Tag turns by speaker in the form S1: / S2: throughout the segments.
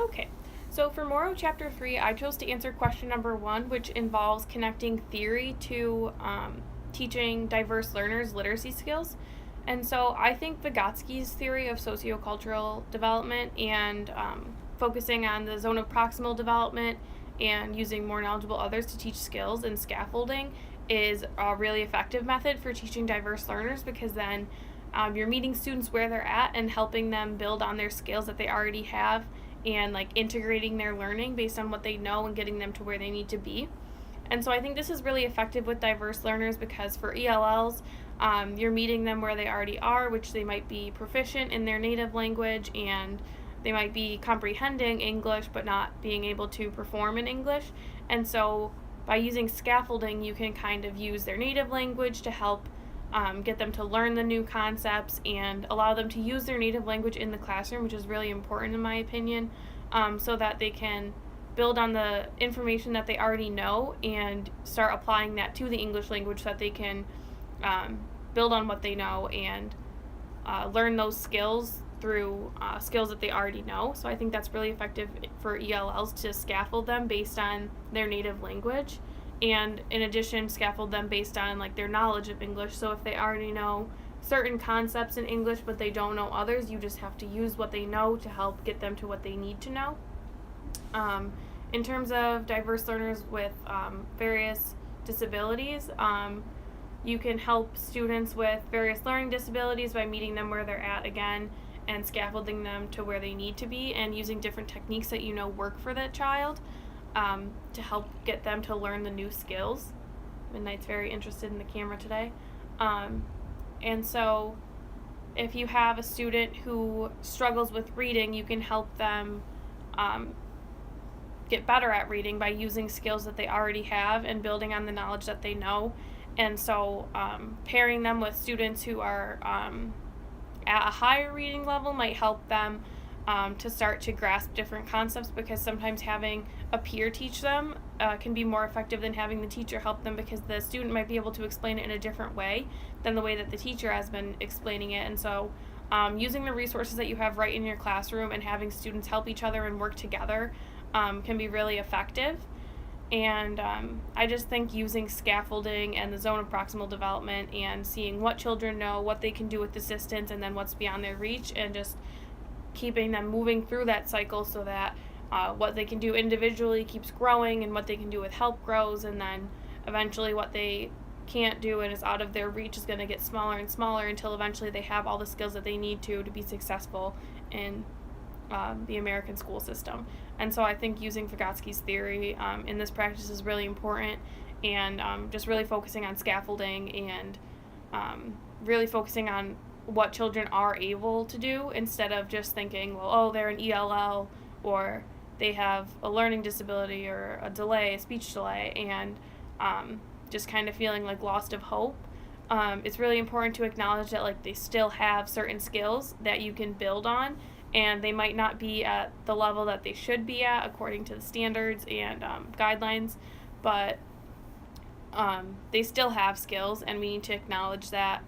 S1: Okay, so for Morrow Chapter 3, I chose to answer question number 1, which involves connecting theory to teaching diverse learners literacy skills. And so I think Vygotsky's theory of sociocultural development and focusing on the zone of proximal development and using more knowledgeable others to teach skills and scaffolding is a really effective method for teaching diverse learners, because then you're meeting students where they're at and helping them build on their skills that they already have, and like integrating their learning based on what they know and getting them to where they need to be. And so I think this is really effective with diverse learners, because for ELLs, you're meeting them where they already are, which they might be proficient in their native language and they might be comprehending English but not being able to perform in English. And so by using scaffolding, you can kind of use their native language to help get them to learn the new concepts and allow them to use their native language in the classroom, which is really important in my opinion, so that they can build on the information that they already know and start applying that to the English language, so that they can build on what they know and learn those skills through skills that they already know. So I think that's really effective for ELLs, to scaffold them based on their native language, and in addition scaffold them based on like their knowledge of English. So if they already know certain concepts in English but they don't know others, you just have to use what they know to help get them to what they need to know. In terms of diverse learners with various disabilities, you can help students with various learning disabilities by meeting them where they're at again and scaffolding them to where they need to be, and using different techniques that you know work for that child to help get them to learn the new skills. Midnight's very interested in the camera today. And so if you have a student who struggles with reading, you can help them get better at reading by using skills that they already have and building on the knowledge that they know. And so pairing them with students who are at a higher reading level might help them to start to grasp different concepts, because sometimes having a peer teach them can be more effective than having the teacher help them, because the student might be able to explain it in a different way than the way that the teacher has been explaining it. And so using the resources that you have right in your classroom and having students help each other and work together can be really effective. And I just think using scaffolding and the zone of proximal development and seeing what children know, what they can do with assistance, and then what's beyond their reach, and just keeping them moving through that cycle, so that what they can do individually keeps growing and what they can do with help grows, and then eventually what they can't do and is out of their reach is going to get smaller and smaller until eventually they have all the skills that they need to be successful in the American school system. And so I think using Vygotsky's theory in this practice is really important, and just really focusing on scaffolding and really focusing on what children are able to do, instead of just thinking, well, oh, they're an ELL, or they have a learning disability or a delay, a speech delay, and just kind of feeling like lost of hope. It's really important to acknowledge that like they still have certain skills that you can build on, and they might not be at the level that they should be at according to the standards and guidelines, but they still have skills, and we need to acknowledge that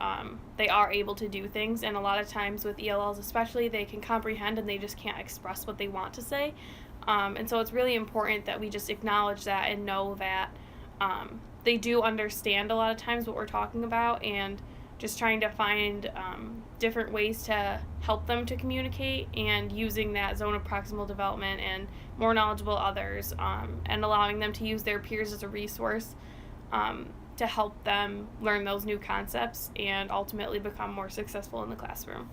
S1: they are able to do things. And a lot of times with ELLs especially, they can comprehend and they just can't express what they want to say. And so it's really important that we just acknowledge that and know that they do understand a lot of times what we're talking about, and just trying to find different ways to help them to communicate, and using that zone of proximal development and more knowledgeable others, and allowing them to use their peers as a resource to help them learn those new concepts and ultimately become more successful in the classroom.